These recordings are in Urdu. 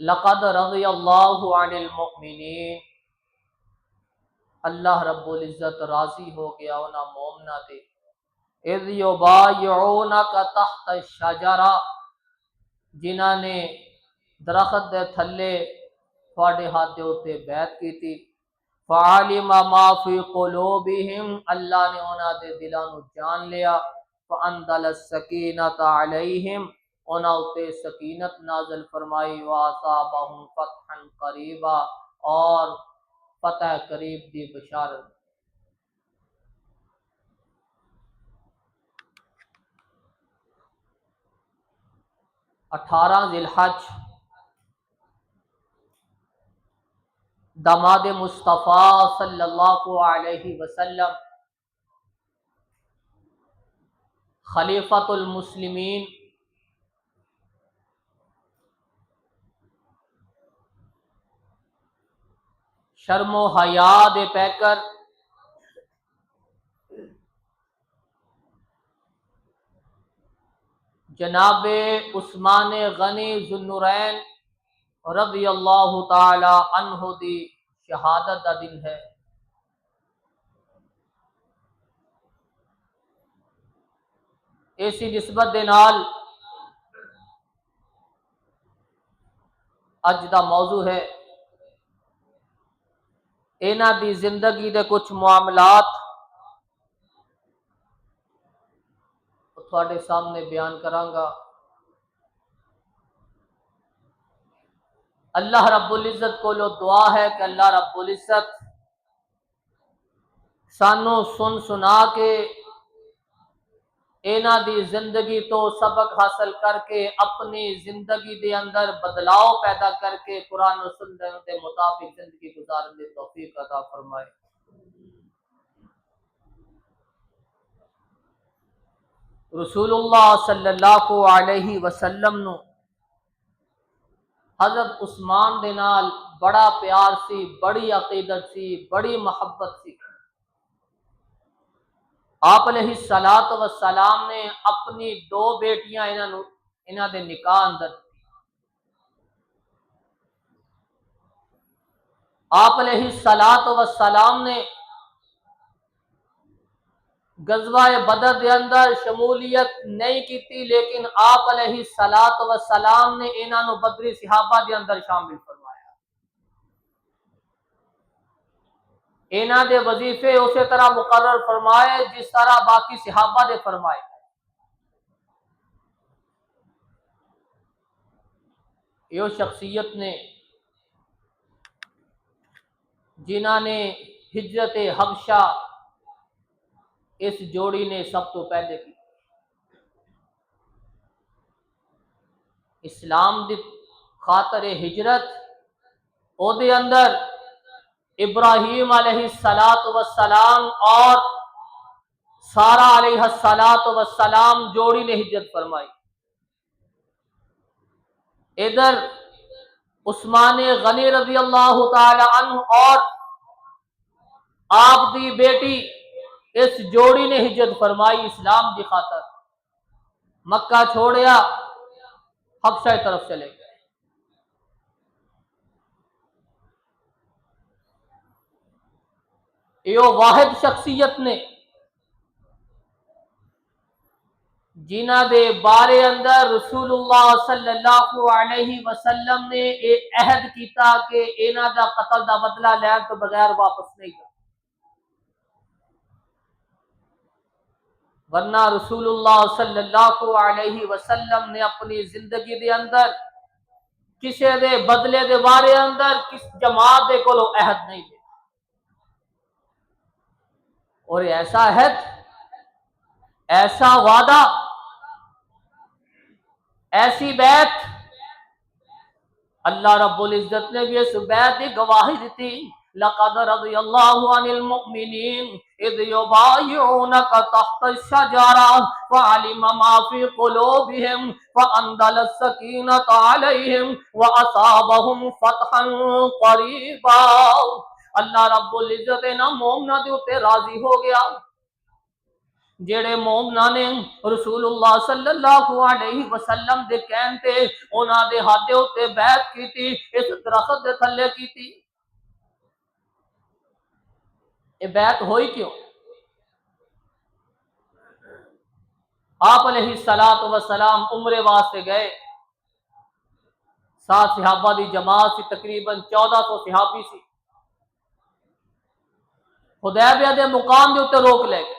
لقد رضی اللہ عن المؤمنین، اللہ رب العزت راضی ہو گیا انہاں مومنہ تے، اذ یبایعونک تحت الشجرہ، جنہاں نے درخت دے تھلے تھوڑے ہاتھ دے اوتے بیعت کی تھی، فعلم ما فی قلوبہم، اللہ نے انہاں دے دلاں نو جان لیا، فانزل السکینۃ علیہم، انہاں اتے سکینت نازل فرمائی، واصابہم فتحا قریبا، اور فتح قریب دی بشارت۔ 18 ذی الحج داماد مصطفیٰ صلی اللہ علیہ وسلم، خلیفۃ المسلمین، شرم و حیا دے پیکر، جناب عثمان غنی ذو النورین رضی اللہ تعالی عنہ دی شہادت دا دن ہے۔ اسی نسبت دے نال اج دا موضوع ہے انہاں دی زندگی دے کچھ معاملات تھوڑے سامنے بیان کراں گا۔ اللہ رب العزت کو لو دعا ہے کہ اللہ رب العزت سانو سن سنا کے انہاں دی زندگی تو سبق حاصل کر کے اپنی زندگی دے اندر بدلاؤ پیدا کر کے قرآن و سنت کے مطابق زندگی گزارنے کی توفیق عطا فرمائے۔ رسول اللہ صلی اللہ علیہ وسلم نو حضرت عثمان دے نال بڑا پیار سی، بڑی عقیدت سی، بڑی محبت سی۔ آپ علیہ الصلوۃ والسلام نے اپنی 2 بیٹیاں انہاں دے نکاح اندر، آپ علیہ الصلوۃ والسلام نے غزوہ بدر دے اندر شمولیت نہیں کیتی، لیکن آپ علیہ الصلوۃ والسلام نے انہاں نو بدری صحابہ دے اندر شامل فرمایا۔ انہاں دے وظیفے اسی طرح مقرر فرمائے جس طرح باقی صحابہ دے فرمائے۔ یہ شخصیت نے جنہاں نے ہجرت حبشہ اس جوڑی نے سب تو پہلے کی، اسلام دی خاطر ہجرت او دے اندر ابراہیم علیہ السلام اور سارہ علیہ السلام جوڑی نے ہجرت فرمائی۔ ادھر عثمان غنی رضی اللہ تعالی عنہ اور آپ دی بیٹی اس جوڑی نے ہجرت فرمائی اسلام دی خاطر، مکہ چھوڑیا، حبشہ طرف چلے گئے۔ یہ واحد شخصیت نے جنہ دے بارے اندر رسول اللہ صلی اللہ علیہ وسلم نے ایک عہد کیتا کہ انہاں دا قتل دا بدلہ لین تو بغیر واپس نہیں جا، ورنہ رسول اللہ صلی اللہ علیہ وسلم نے اپنی زندگی دے اندر کسی دے بدلے دے بارے اندر کس جماعت دے کولو عہد نہیں دیا، اور ایسا عہد، ایسا وعدہ، ایسی بیعت اللہ رب العزت نے بھی اس بیعت کی گواہی دیتی۔ لقد رضی اللہ عن المؤمنین اذ یبایعونک تحت الشجرہ فعلم ما فی قلوبہم فانزل السکینۃ علیہم واصابہم فتحا قریبا۔ اللہ رب العزت نا مومنہ دے اوتے راضی ہو گیا، جڑے مومناں نے رسول اللہ صلی اللہ علیہ وسلم دے کہن تے انہاں دے ہاتھ اتے بیعت کیتی، اس درخت دے تھلے کیتی۔ یہ بیعت ہوئی کیوں؟ آپ علیہ السلام عمرے واسطے گئے، سات صحابہ دی جماعت سی، تقریباً 1400 صحابی سی، حدیبیہ دے مقام دے اوتے روک لے گئے۔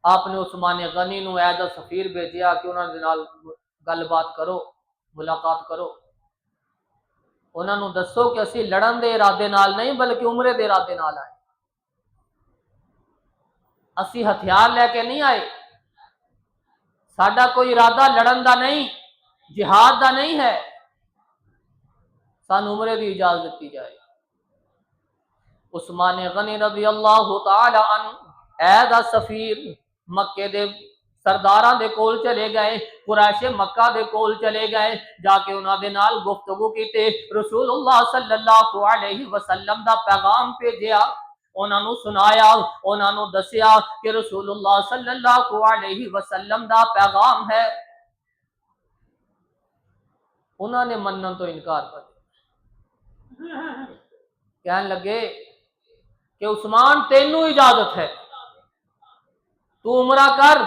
آپ نے عثمان غنی نو ایز اے سفیر بھیجیا کہ انہاں دے نال گل بات کرو، ملاقات کرو، انہاں نو دسو کہ اسی لڑن دے ارادے نال نہیں بلکہ عمرے دے ارادے نال آئے، اسی ہتھیار لے کے نہیں آئے، ساڈا کوئی ارادہ لڑن دا نہیں، جہاد دا نہیں ہے، سان عمرے دی اجازت دیتی جائے۔ عثمان غنی رضی اللہ تعالی عنہ ایز اے سفیر مکے دے سرداراں دے کول چلے گئے، قریش مکہ دے کول چلے گئے، جا کے انہاں دے نال گفتگو کیتے، رسول اللہ صلی اللہ علیہ وسلم دا پیغام بھیجیا، انہاں نو سنایا، انہاں نو دسیا کہ رسول اللہ صلی اللہ علیہ وسلم دا پیغام ہے۔ انہاں نے منن تو انکار کر دیا، کہنے لگے کہ عثمان تینوں اجازت ہے، تو عمرہ کر،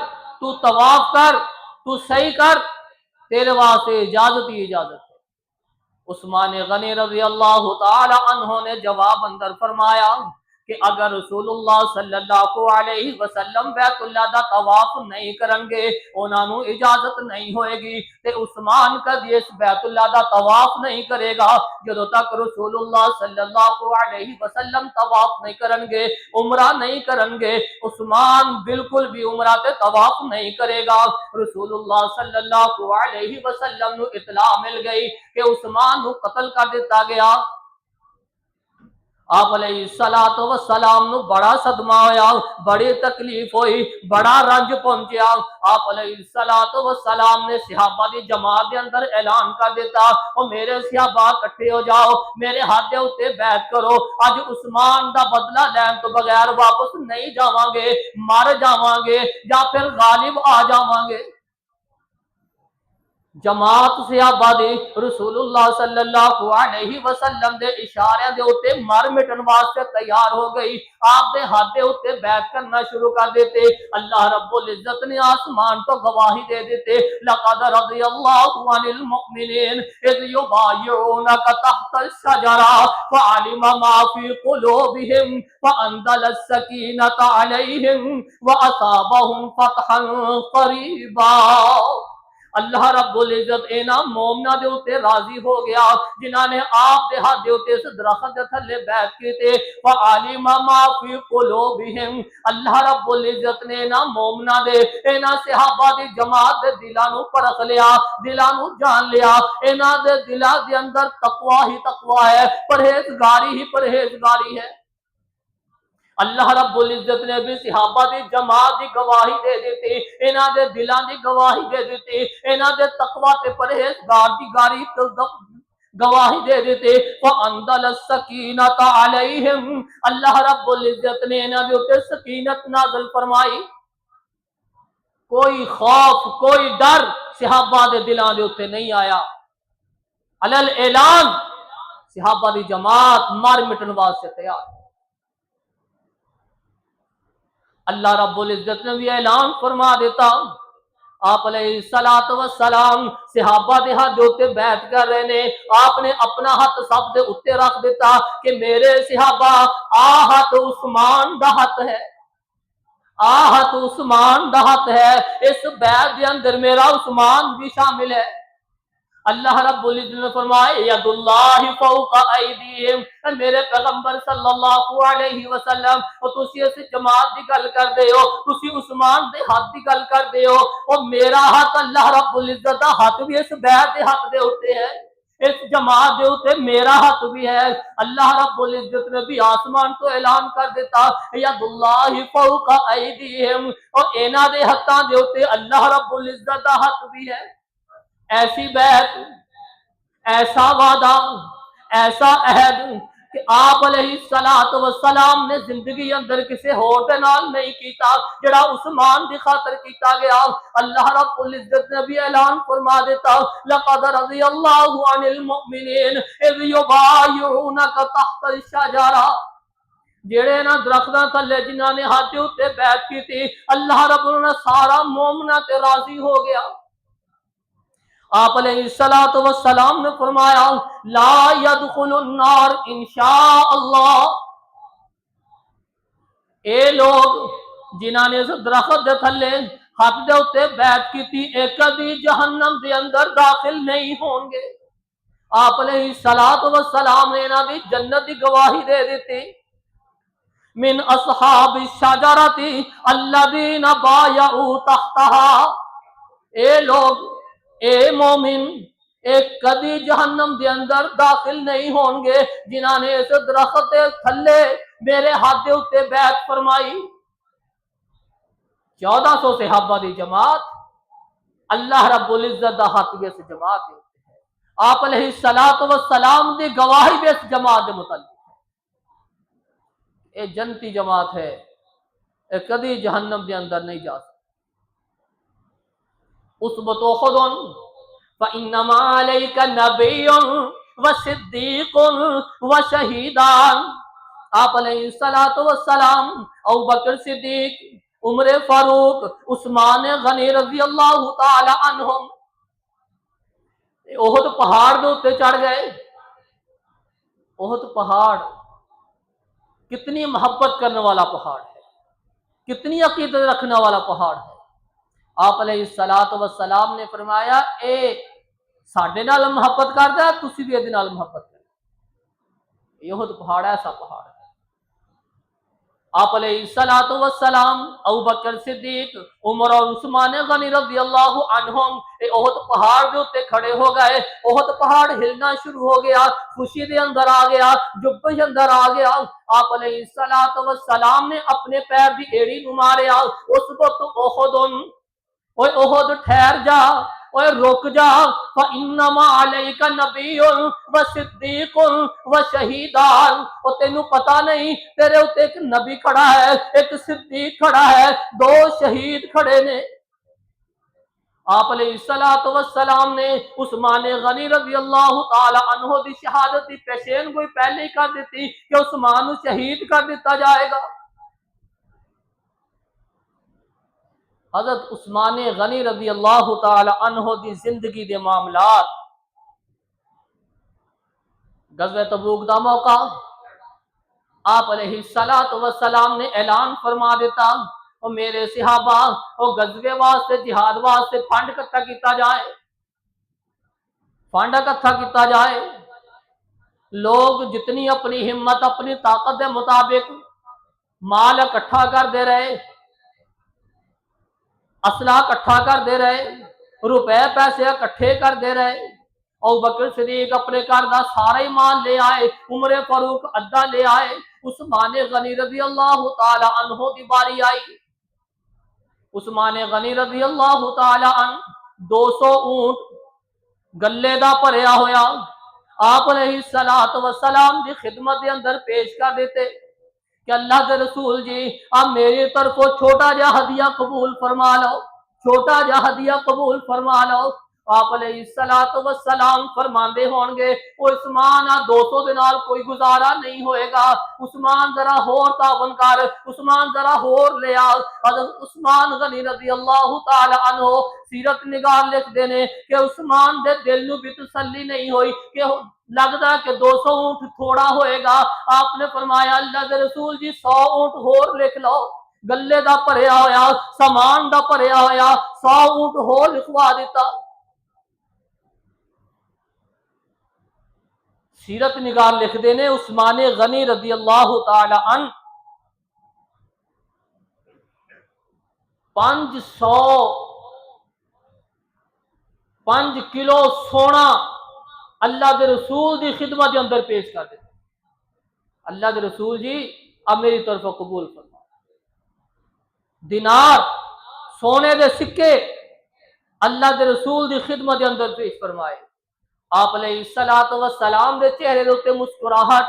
تو طواف کر، تو صحیح کر، تیرے واسطے اجازت ہی اجازت ہے۔ عثمان غنی رضی اللہ تعالی عنہ نے جواب اندر فرمایا کہ اگر رسول اللہ صلی اللہ علیہ وسلم بیت اللہ دا طواف نہیں کرن گے، انہاں نو اجازت نہیں ہوئے گی، تے عثمان کدی اس بیت اللہ دا طواف نہیں کرے گا جدوں تک رسول اللہ صلی اللہ علیہ وسلم طواف نہیں کرن گے، عمرہ نہیں کرن گے، عثمان بالکل بھی عمرہ تے طواف نہیں کرے گا۔ رسول اللہ صلی اللہ علیہ وسلم نو اطلاع مل گئی کہ عثمان نو قتل کر دیتا گیا۔ آپ علیہ السلام نو بڑا صدمہ ہویا، بڑی تکلیف ہوئی، بڑا رنج پہنچیا۔ آپ علیہ السلام نے صحابہ دی جماعت دے اندر اعلان کر دیتا، او میرے صحابہ اکٹھے ہو جاؤ، میرے ہاتھ دے اوتے بیعت کرو، اج عثمان دا بدلہ لین تو بغیر واپس نہیں جاواں گے، مر جاواں گے یا پھر غالب آ جاواں گے۔ جماعت صحابہ دی رسول اللہ صلی اللہ علیہ وسلم دے اشارے دے اوتے مر مٹن واسطے تیار ہو گئی، آپ دے ہاتھ دے اوتے بیعت کرنا شروع کر دیتے۔ اللہ رب العزت نے آسمان تو گواہی دے دیتے، لقد رضی اللہ عن المؤمنین اذ یبایعونک تحت الشجرہ فعلم ما فی قلوبہم فانزل السکینۃ علیہم واصابہم فتحا قریبا۔ اللہ رب العزت انہاں مومناں دے اوتے راضی ہو گیا جنہاں نے آپ دے ہاتھ دے اوتے اس درخت دے تھلے بیعت کیتے، فعلم ما فی قلوبہم، اللہ رب العزت نے انہاں مومناں دے، انہاں صحابہ دی جماعت دے دلاں نو پرکھ لیا، دلاں نو جان لیا، انہاں دے دلاں دے اندر تقوی ہی تقوی ہے، پرہیزگاری ہی پرہیزگاری ہے۔ اللہ رب العزت نے بھی صحابہ دی جماعت دی گواہی دے دیتی، انہاں دے دلاں دی گواہی دے دیتی، انہاں دے تقوی تے پرہیزگار دی گواہی دے دیتے۔ فانزل السکینۃ علیہم، اللہ رب العزت نے انہاں دے اوتے سکینت نازل فرمائی، کوئی خوف کوئی ڈر صحابہ دے دلاں دے اوتے نہیں آیا۔ علل اعلان صحابہ دی جماعت مر مٹن واسطے تیار۔ اللہ رب العزت نے بھی اعلان فرما دیتا، آپ علیہ السلام صحابہ دے ہاتھ دے بیعت کر رہے نے، آپ نے اپنا ہاتھ سب دے اوتے رکھ دیتا کہ میرے صحابہ آ ہاتھ عثمان دا ہاتھ ہے، آ ہاتھ عثمان دا ہاتھ ہے، اس بیعت دے اندر میرا عثمان بھی شامل ہے۔ اللہ رب العزت نے فرمایا ید اللہ فوق ایدیہم، میرے پیغمبر صلی اللہ علیہ وسلم، اور تسی اس جماعت دی گل کر دے ہو، تسی عثمان دے ہاتھ دی گل کر دے ہو، اور میرا ہاتھ اللہ رب العزت دا ہاتھ بھی اس بیعت دے ہاتھ دے ہوتے ہے، اس جماعت دے ہوتے میرا ہاتھ بھی ہے۔ اللہ رب العزت نے بھی آسمان تو اعلان کر دیتا ید اللہ فوق ایدیہم، اور انہاں دے ہاتھاں دے ہوتے اللہ رب العزت دا ہاتھ بھی ہے۔ ایسی بیعت، ایسا وعدہ، ایسا عہد کہ آپ علیہ السلام نے زندگی اندر کسی ہور دے نال نہیں کیتا جڑا عثمان دی خاطر کیتا گیا۔ اللہ رب العزت نے بھی اعلان فرما دیتا لقد رضی اللہ عن المؤمنین اذ یبایعونک تحت الشجرہ، جڑے نا درختاں تھلے جنہاں نے ہاتھ اتے بیعت کی تھی، اللہ رب نے سارا مومناں تے راضی ہو گیا۔ آپ علیہ السلام نے فرمایا لا يدخل النار انشاء اللہ، اے لوگ جنہاں نے اس درخت دے تھلے ہاتھ دے اتے بیعت کی تھی اے کبھی جہنم دے اندر داخل نہیں ہوں گے۔ آپ علیہ السلام نے انہاں دی جنت دی گواہی دے دیتی من اصحاب الشجرۃ الذین بایعوا تحتها، اے لوگ اے مومن اے کبھی جہنم دے اندر داخل نہیں ہون گے جنہاں نے اس درخت دے تھلے میرے ہاتھ دے اتے بیعت فرمائی۔ 1400 صحابہ دی جماعت، اللہ رب العزت دا ہاتھ بھی اس جماعت دے اتے ہے، آپ علیہ السلام دی گواہی بھی اس جماعت دے متعلق ہے، اے جنتی جماعت ہے، اے کبھی جہنم دے اندر نہیں جا سکتی۔ اثبتوا خذن فانما علیک نبی وصدیق وشہیدان، آپ علیہ السلام ابوبکر صدیق، عمر فاروق، عثمان غنی رضی اللہ تعالی عنہم احد پہاڑ دے اوتے چڑھ گئے۔ احد پہاڑ کتنی محبت کرنے والا پہاڑ ہے، کتنی عقیدت رکھنے والا پہاڑ ہے۔ آپ علیہ السلام نے فرمایا اے ساڈے نال محبت کردا ہے، تسی بھی ادے نال محبت کرو۔ یہ احد پہاڑ ایسا پہاڑ ہے۔ آپ علیہ السلام ابوبکر صدیق، عمر اور عثمان غنی رضی اللہ عنہم احد پہاڑ دے اوتے کھڑے ہو گئے۔ احد پہاڑ ہلنا شروع ہو گیا، خوشی دے اندر آ گیا، جبش اندر آ گیا۔ آپ علیہ السلام نے اپنے پیر دی ایڑی نو ماریا، اس وقت احد، اوے احد ٹھہر جا، اوے رک جا، فَإِنَّمَا عَلَيْكَ نَبِيٌّ وَصِدِّيقٌ وَشَهِيدَانِ، او تینوں پتہ نہیں تیرے اوتے ایک نبی کھڑا ہے، ایک صدیق کھڑا ہے، دو شہید کھڑے نے۔ آپ علیہ السلام نے عثمان غنی رضی اللہ تعالی عنہ دی شہادت دی پیشین گوئی پہلے ہی کر دیتی کہ عثمان شہید کر دیتا جائے گا۔ حضرت عثمان غنی رضی اللہ تعالی عنہ دی زندگی دے معاملات، غزوہ تبوک دا موقع، آپ علیہ السلام نے اعلان فرما دیتا اور میرے صحابہ اور غزوے واسطے جہاد واسطے فنڈ اکٹھا کیتا جائے، فنڈ اکٹھا کیتا جائے۔ لوگ جتنی اپنی ہمت اپنی طاقت دے مطابق مال اکٹھا کر دے رہے، اسلحہ اکٹھا کر دے رہے، روپے پیسے اکٹھے کر دے رہے۔ ابوبکر صدیق اپنے گھر دا سارا ہی مال لے آئے، عمر فاروق ادھا لے آئے، عثمان غنی رضی اللہ تعالی عنہ کی باری آئی۔ عثمان غنی رضی اللہ تعالی عنہ 200 اونٹ گلے دا بھریا ہویا آپ علیہ السلام دی خدمت دے اندر پیش کر دیتے کہ اللہ کے رسول جی اب میری طرف چھوٹا جا ہدیہ قبول فرما لو، چھوٹا جا ہدیہ قبول فرما لو۔ آپ علیہ السلام فرماندے ہون گے وہ عثمان 200 دے نال کوئی گزارا نہیں ہوئے گا، عثمان ذرا ہور تعاون کر، عثمان ذرا ہور لے آ۔ حضرت عثمان غنی رضی اللہ تعالی عنہ سیرت نگار لکھ دینے کہ عثمان دے دل نو بھی تسلی نہیں ہوئی کہ لگتا کہ 200 اونٹ تھوڑا ہوئے گا۔ آپ نے فرمایا اللہ کے رسول جی 100 اونٹ ہور لکھ لو، گلے دا بھریا ہویا، سامان دا بھریا ہویا 100 اونٹ ہور لکھوا دیتا۔ سیرت نگار لکھ دینے عثمان غنی رضی اللہ تعالی عنہ 5 کلو سونا اللہ دے رسول دی خدمت دے اندر پیش کر دیتے، اللہ دے رسول جی اب میری طرف قبول فرما۔ دینار سونے دے سکے اللہ دے رسول دی خدمت دے اندر پیش فرمائے۔ آپ علیہ السلام دے چہرے دے اوتے مسکراہٹ،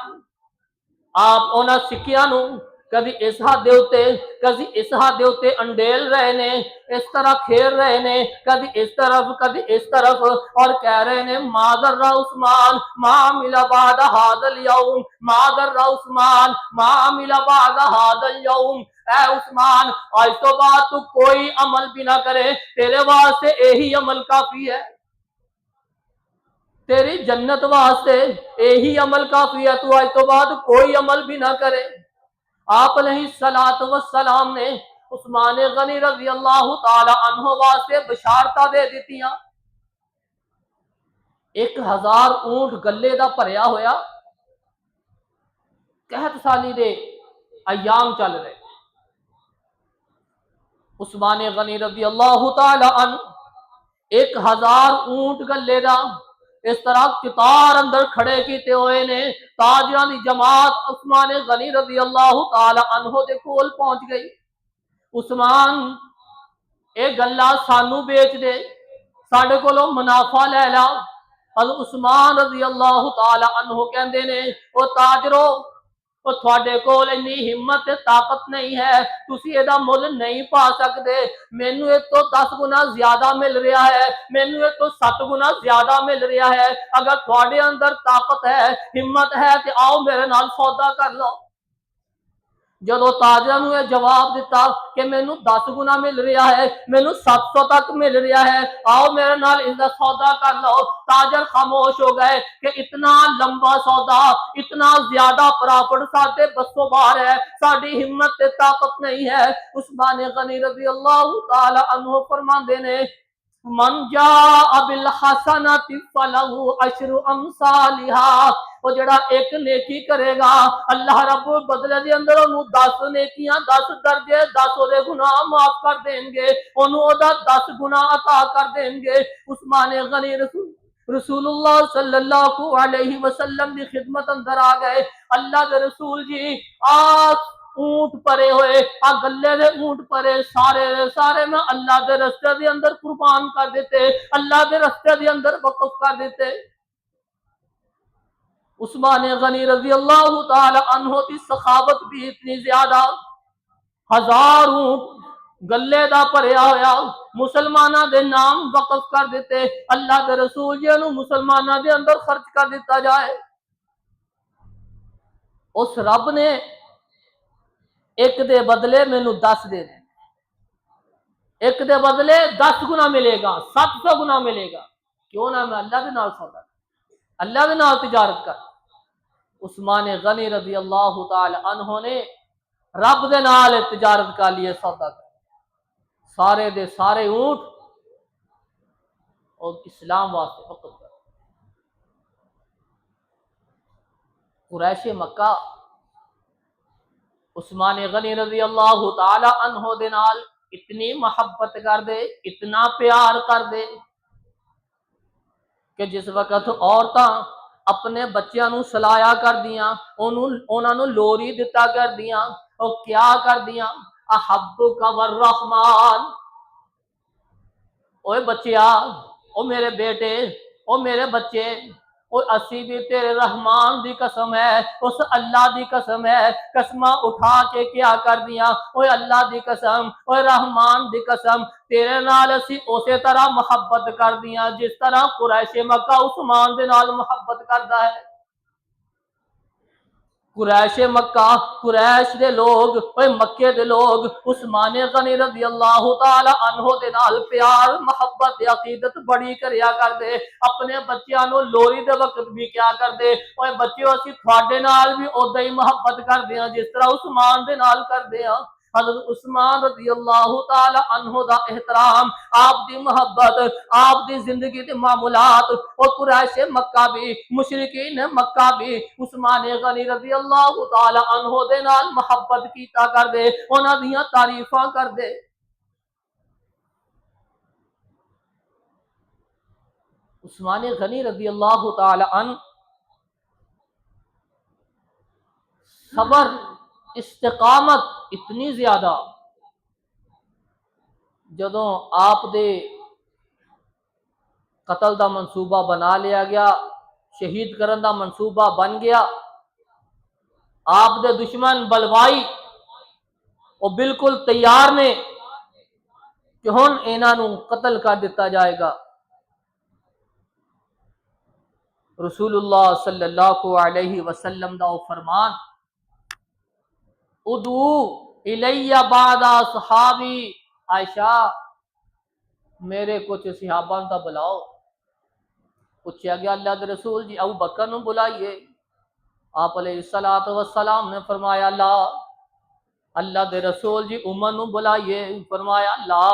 آپ انہاں سکیاں نو کبھی اس ہاتھ دے اتے کبھی اس ہاتھ دے اتے انڈیل رہے نے، اس طرح کھیر رہے نے، کبھی اس طرف کبھی اس طرف، اور کہہ رہے نے ما ذر عثمان ما عمل بعد هذا اليوم، ما ذر عثمان ما عمل بعد هذا اليوم۔ اے عثمان آج تو بعد تو کوئی عمل بھی نہ کرے، تیرے واسطے یہی عمل کافی ہے، تیری جنت واسطے یہی عمل کافی ہے، تو آج تو بعد کوئی عمل بھی نہ کرے۔ آپ علیہ الصلوۃ والسلام نے عثمان غنی رضی اللہ تعالی عنہ واسطے بشارتاں دے دیتیاں۔ 1000 اونٹ گلے دا بھریا ہویا، قحط سالی دے ایام چل رہے، عثمان غنی رضی اللہ تعالی عنہ 1000 اونٹ گلے دا اس طرح قطار اندر کھڑے کیتے ہوئے نے، تاجراں دی جماعت عثمان غنی رضی اللہ تعالی عنہ دے کول پہنچ گئی۔ عثمان اے گلا سانو بیچ دے، ساڈے کولوں منافع لے لا۔ حضرت عثمان رضی اللہ تعالی عنہ کہندے نے او تاجرو، او تھوڑے کول اتنی ہمت تے طاقت نہیں ہے، تسی ادا مل نہیں پا سکدے، مینوں اس تو 10 گنا زیادہ مل رہا ہے، مینوں اس تو 7 گنا زیادہ مل رہا ہے، اگر تھوڑے اندر طاقت ہے ہمت ہے تے آؤ میرے نال سودا کر لو۔ جدو تاجر نے جواب دیتا کہ مینوں 10 گنا مل رہا ہے، مینوں 700 تک مل رہا ہے، آؤ میرے نال اس کا سودا کر لو، تاجر خاموش ہو گئے کہ اتنا لمبا سودا، اتنا زیادہ پرافٹ ساڈے بسوں باہر ہے، ساڈی ہمت تے طاقت نہیں ہے۔ عثمان غنی رضی اللہ تعالی عنہ فرماندے نے من جاء بالحسنۃ فلہ عشر امثالها، وہ جڑا ایک نیکی کرے گا اللہ رب بدلے دے اندر انہوں 10 نیکیاں 10 درجے 10 دے گناہ معاف کر دیں گے، انہوں دا 10 گناہ عطا کر دیں گے۔ عثمان غنی رسول اللہ صلی اللہ علیہ وسلم دی خدمت اندر آ گئے، اللہ دے رسول جی آپ اونٹ پرے ہوئے، آ گلے دے اونٹ پرے سارے سارے میں اللہ دے رستے دے اندر قربان کر دیتے، اللہ دے رستے دے اندر وقف کر دیتے۔ عثمان غنی رضی اللہ تعالی عنہ کی سخاوت بھی اتنی زیادہ، 1000 اونٹ گلے دا بھریا ہویا مسلمانہ دے نام وقف کر دیتے، اللہ دے رسول جی نو مسلمانہ دے اندر خرچ کر دیتا جائے۔ اس رب نے ایک دے بدلے مینوں 10 دے دے، ایک دے بدلے 10 گنا ملے گا، 700 گنا ملے گا، کیوں نہ میں اللہ دے نال سودا کر، اللہ دے نال تجارت کر۔ عثمان غنی رضی اللہ تعالی عنہ نے رب دے نال تجارت کر لیے، سودا کر، سارے دے سارے اونٹ اور اسلام واسطے وقف کر۔ قریش مکہ عثمان غنی رضی اللہ تعالی عنہ دے نال اتنی محبت کر دے، اتنا پیار کر دے کہ جس وقت عورتاں اپنے بچیاں نو سلایا کر دیاں، انہاں نو لوری دتا کر دیاں، او کیا کر دیاں احبک والرحمن، اوے بچیا، او میرے بیٹے، او میرے بچے، اور اسی بھی تیرے رحمان دی قسم ہے، اس اللہ دی قسم ہے، قسمہ اٹھا کے کیا کر دیا، اوے اللہ دی قسم، اوے رحمان دی قسم، تیرے نال اسی اسی طرح محبت کر دیا جس طرح قریش مکہ عثمان دے نال محبت کردا ہے۔ قریش مکہ، قریش دے لوگ، اوے مکے دے لوگ عثمان غنی رضی اللہ تعالی عنہ دے نال پیار محبت عقیدت بڑی کریا کر دے، اپنے بچیاں نو لوری دے وقت بھی کیا کر دے، اوے بچیو اسی تھوڑے نال بھی اودا ہی محبت کر دیاں جس طرح عثمان دے نال کر دیاں۔ حضرت عثمان رضی اللہ تعالی عنہ دا احترام، آپ دی محبت، آپ دی زندگی دے معمولات، اور قریش مکہ بھی، مشرکین مکہ بھی عثمان غنی رضی اللہ تعالی عنہ دے نال محبت کیتا کر دے، انہاں دیاں تعریفاں کر دے۔ عثمان غنی رضی اللہ تعالی عنہ صبر استقامت اتنی زیادہ، جدوں آپ دے قتل دا منصوبہ بنا لیا گیا، شہید کرن دا منصوبہ بن گیا، آپ دے دشمن بلوائی وہ بالکل تیار نے کہ ہن انہاں نوں قتل کر دتا جائے گا۔ رسول اللہ صلی اللہ علیہ وسلم دا وہ فرمان، ادعو الی بعد اصحابی، عائشہ میرے کچھ صحابہ کا بلاؤ۔ پوچھا گیا اللہ دے رسول جی ابو بکر نو بلائیے۔ آپ علیہ الصلوۃ والسلام نے فرمایا لا۔ اللہ دے رسول جی عمر نو بلائیے۔ فرمایا لا،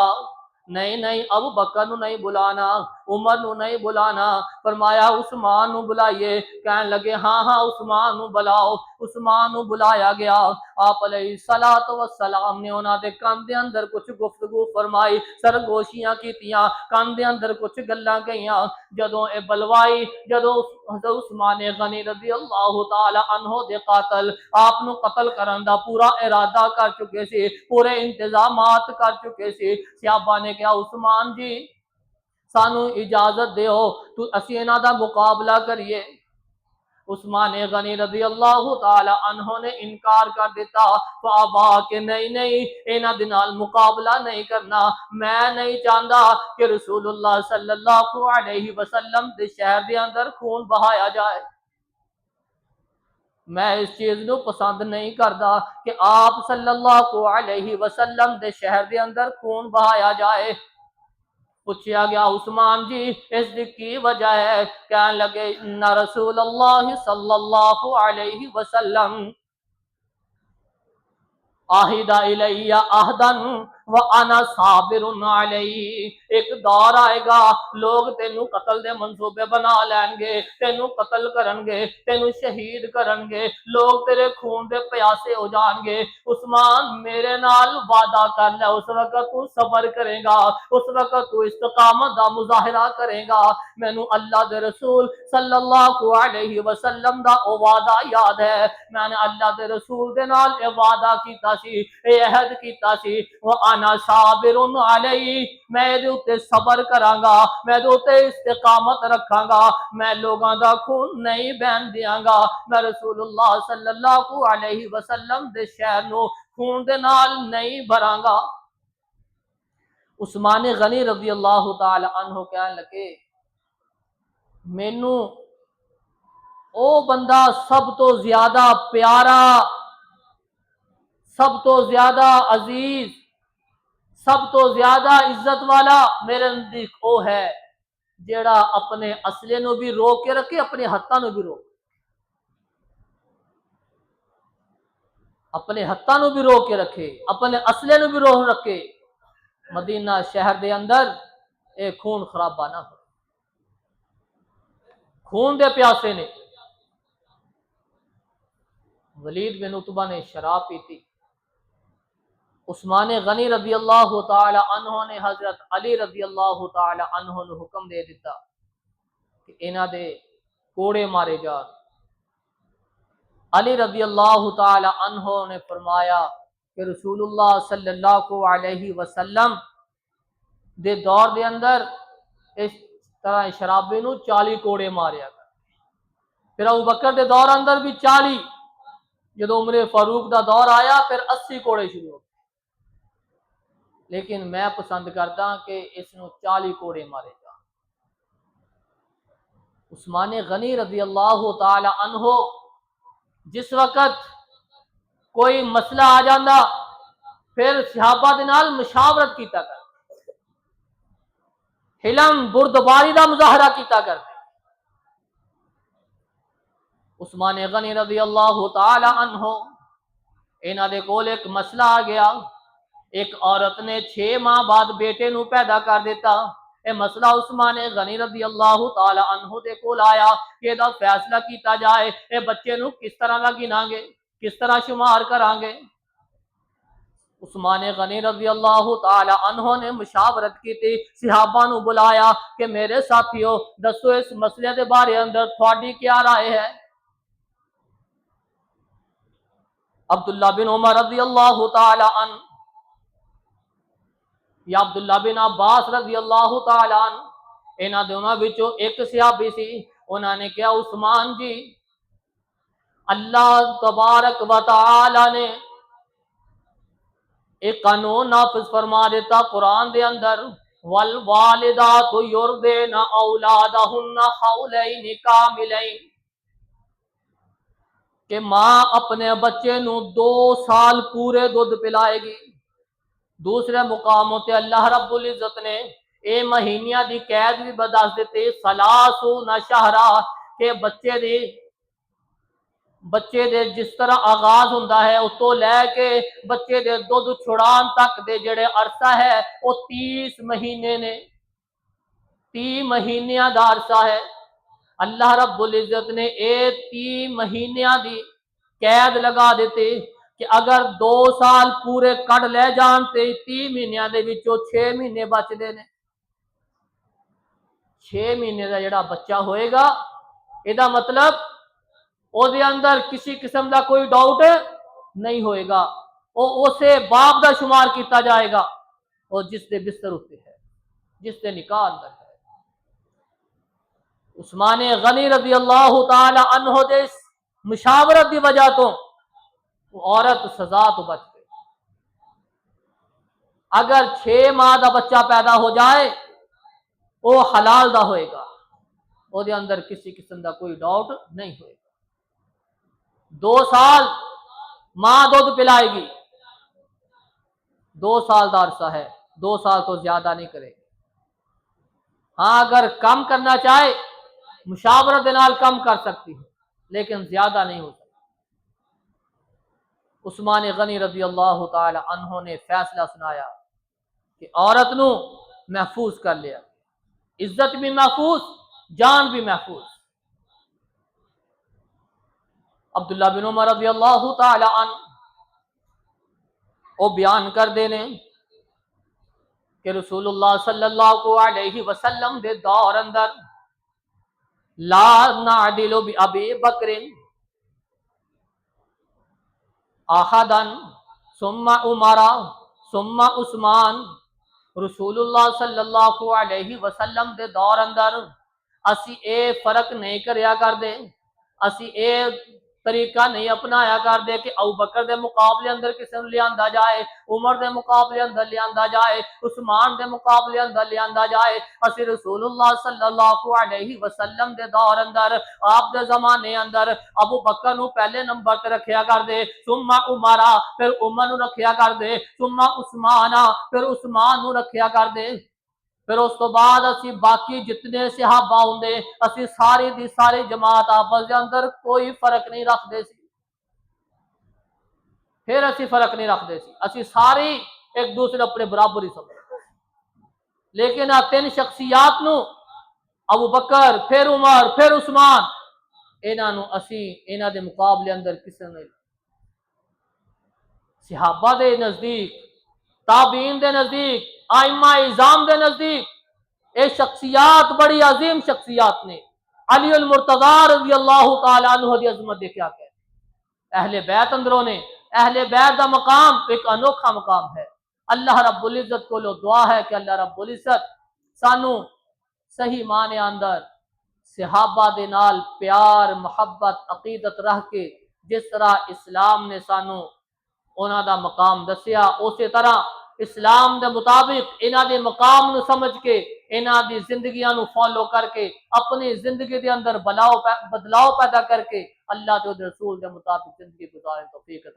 نہیں نہیں ابو بکر نو نہیں بلانا، عمر نو نہیں بلانا۔ فرمایا عثمان نو بلائیے۔ کہنے لگے ہاں ہاں عثمان نو بلاؤ۔ عثمان نو بلایا گیا۔ آپ علیہ الصلوۃ والسلام نے انہاں دے کان دے اندر کچھ گفتگو فرمائی، سرگوشیاں کیتیاں، کان دے اندر کچھ گلاں گئیاں۔ جدوں اے بلوائی، جدوں حضرت عثمان غنی رضی اللہ تعالی عنہ دے قاتل آپ نو قتل کرن دا پورا ارادہ کر چکے سی، پورے انتظامات کر چکے سی، صحابہ نے کہا عثمان جی سانو اجازت دیو تو اسی انہاں دا مقابلہ کریے۔ عثمان غنی رضی اللہ تعالی عنہ نے انکار کر دیتا، فابا کہ نہیں نہیں انہاں دے نال مقابلہ نہیں کرنا، میں نہیں چاہتا کہ رسول اللہ صلی اللہ علیہ وسلم دے شہر دے اندر خون بہایا جائے۔ میں اس چیز نو پسند نہیں کرتا کہ آپ صلی اللہ علیہ وسلم دے شہر دے اندر خون بہایا جائے۔ پوچھا گیا عثمان جی اس کی وجہ ہے؟ کہنے لگے ان رسول اللہ صلی اللہ علیہ وسلم عہد الی عہدا وانا صابر علیہ، ایک دور آئے گا لوگ تینوں قتل دے منصوبے بنا لین گے، تینوں قتل کرن گے، تینوں شہید کرن گے، لوگ تیرے خون دے پیاسے ہو جان گے۔ عثمان میرے نال وعدہ کر لے اس وقت تو صبر کرے گا، اس وقت تو استقامت دا مظاہرہ کرے گا۔ مینوں اللہ دے رسول صلی اللہ علیہ وسلم دا او وعدہ یاد ہے، میں نے اللہ دے رسول دے نال اے وعدہ کیتا سی، اے عہد کیتا سی، وانا صابر علیہ، میں دے اوتے صبر کراں گا، میں دے اوتے استقامت رکھاں گا، میں لوگاں دا خون نہیں بہن دیاں گا، میں رسول اللہ صلی اللہ علیہ وسلم دے شہر نو خون دے نال نہیں بھراں گا۔ عثمان غنی رضی اللہ تعالی عنہ کہنے لگے مینوں او بندہ سب تو زیادہ پیارا، سب تو زیادہ عزیز، سب تو زیادہ عزت والا میرے نزدیک او ہے جیڑا اپنے اصلے نو بھی روک کے رکھے، اپنے ہتھاں نو بھی روک، اپنے ہتھاں نو بھی روک کے رکھے، اپنے اصلے نو بھی روک رکھے، مدینہ شہر دے اندر اے خون خرابہ نہ ہو۔ خون دے پیاسے نے ولید بن عتبہ نے شراب پیتی، عثمان غنی رضی اللہ تعالی عنہ نے حضرت علی رضی اللہ تعالی عنہ نے حکم دے دیتا کہ انہاں دے کوڑے مارے جان۔ علی رضی اللہ تعالی عنہ نے فرمایا کہ رسول اللہ صلی اللہ علیہ وسلم دے دور دے اندر اس طرح شرابی نو 40 کوڑے ماریا گیا، پھر ابو بکر دے دور اندر بھی 40، جدو عمر فاروق دا دور آیا پھر 80 کوڑے شروع ہو گئے، لیکن میں پسند کرتا کہ اس نو 40 کوڑے مارے جان۔ عثمان غنی رضی اللہ تعالی عنہ جس وقت کوئی مسئلہ آ جاندہ پھر صحابہ دے نال مشاورت کیتا کر، حلم بردباری دا مظاہرہ کیتا کرتے۔ عثمان غنی رضی اللہ تعالی عنہ انہاں دے کول ایک مسئلہ آ گیا، ایک عورت نے 6 ماہ بعد بیٹے نو پیدا کر دیتا، اے مسئلہ عثمان غنی رضی اللہ تعالی عنہ دے کول آیا کہ دا فیصلہ کیتا جائے، اے بچے نو کس طرح دا گناں گے، کس طرح شمار کران گے۔ عثمان غنی رضی اللہ تعالی عنہ نے مشاورت کی تھی، صحابہ نو بلایا کہ میرے ساتھیو دسو اس مسئلے دے بارے اندر تھوڑی کیا رائے ہے۔ عبداللہ بن عمر رضی اللہ تعالی عنہ یا عبداللہ بن عباس رضی اللہ تعالی عنہ انہاں دونوں وچوں ایک صحابی سی، انہاں نے کہا عثمان جی اللہ تبارک و تعالی نے ایک قانون نافذ فرما دیتا قرآن دے اندر، والوالدات یرضعن اولادہن حولین کاملین، کہ ماں اپنے بچے نو 2 سال پورے دودھ پلائے گی۔ دوسرے مقاموں تے اللہ رب العزت نے اے مہینیاں دی قید بھی بدس دیتے، ثلاثون شہرا، کہ بچے دے جس طرح آغاز ہوندا ہے اس تو لے کے بچے دے دودھ چھڑان تک دے جڑے عرصہ ہے وہ 30 مہینے نے، 30 مہینیاں دا عرصہ ہے۔ اللہ رب العزت نے 30 مہینیاں دی قید لگا دیتے کہ اگر 2 سال پورے کڈ لے جان تے 30 مہینیاں دے وچوں 6 مہینے بچ دے نے۔ 6 مہینے دا جڑا بچہ ہوئے گا، ادا مطلب او دے اندر کسی قسم دا کوئی ڈاؤٹ نہیں ہوئے گا، او اسے باپ دا شمار کیتا جائے گا، اور جس دے بستر ہوتے ہے، جس دے نکاح اندر ہے۔ عثمان غنی رضی اللہ تعالی عنہ دے مشاورت دی وجہ تو وہ عورت سزا تو بچ گئی۔ اگر 6 ماہ دا بچہ پیدا ہو جائے وہ حلال دا ہوئے گا، وہ دے اندر کسی قسم دا کوئی ڈاؤٹ نہیں ہوئے گا۔ 2 سال ماں دودھ پلائے گی، 2 سال دا عرصہ ہے، 2 سال تو زیادہ نہیں کرے گی۔ ہاں اگر کم کرنا چاہے مشاورت نال کم کر سکتی ہے، لیکن زیادہ نہیں ہو سکتی۔ عثمان غنی رضی اللہ تعالی عنہ نے فیصلہ سنایا کہ عورت نو محفوظ کر لیا، عزت بھی محفوظ، جان بھی محفوظ۔ عبداللہ بن عمر رضی اللہ تعالی عنہ وہ بیان کر دینے کہ رسول اللہ صلی اللہ علیہ وسلم دے دور اندر لا نعدل بأبی بکر احدن ثم عمر ثم عثمان، رسول اللہ صلی اللہ علیہ وسلم دے دور اندر اسی اے فرق نہیں کریا کر دے، اسی اے طریقہ نہیں اپنایا کر دے کہ ابو بکر دے مقابلے اندر کسی نے لیاندا جائے، عمر دے مقابلے اندر لیاندا جائے، عثمان دے مقابلے اندر لیاندا جائے۔ اسی رسول اللہ صلی اللہ علیہ وسلم دے دور اندر، آپ دے زمانے اندر ابو بکر نو پہلے نمبر تے رکھیا کر دے، ثم عمر، پھر عمر نو رکھیا کر دے، ثم عثمان، پھر عثمان نو رکھیا کر دے۔ پھر اس تو بعد اسی باقی جتنے صحابہ ہوندے اسی ساری دی ساری جماعت آپس دے اندر کوئی فرق نہیں رکھ دے سی، پھر اسی فرق نہیں رکھ دے سی، اسی ساری ایک دوسرے اپنے برابر ہی سمجھ۔ لیکن آ 3 شخصیات نو، ابو بکر، پھر عمر، پھر عثمان، انہاں نو اسی انہاں دے مقابلے اندر کسے نے، صحابہ دے نزدیک، تابعین دے نزدیک، ائمہ اعظام دے نزدیک اے شخصیات بڑی عظیم شخصیات نے۔ علی المرتضی رضی اللہ تعالی عنہ دی عظمت دے کیا کہ اہل بیت اندروں نے، اہل بیت دا مقام ایک انوکھا مقام ہے۔ اللہ رب العزت کو لو دعا ہے کہ اللہ رب العزت سانو صحیح معنی اندر صحابہ دے نال پیار، محبت، عقیدت رہ کے جس طرح اسلام نے سانو انہاں دا مقام دسیا، اسی طرح اسلام دے مطابق انہاں دے مقام نو سمجھ کے انہاں دی زندگیاں نو فالو کر کے اپنی زندگی دے اندر بدلاؤ پیدا کر کے اللہ دے رسول دے مطابق زندگی گزارن توفیق عطا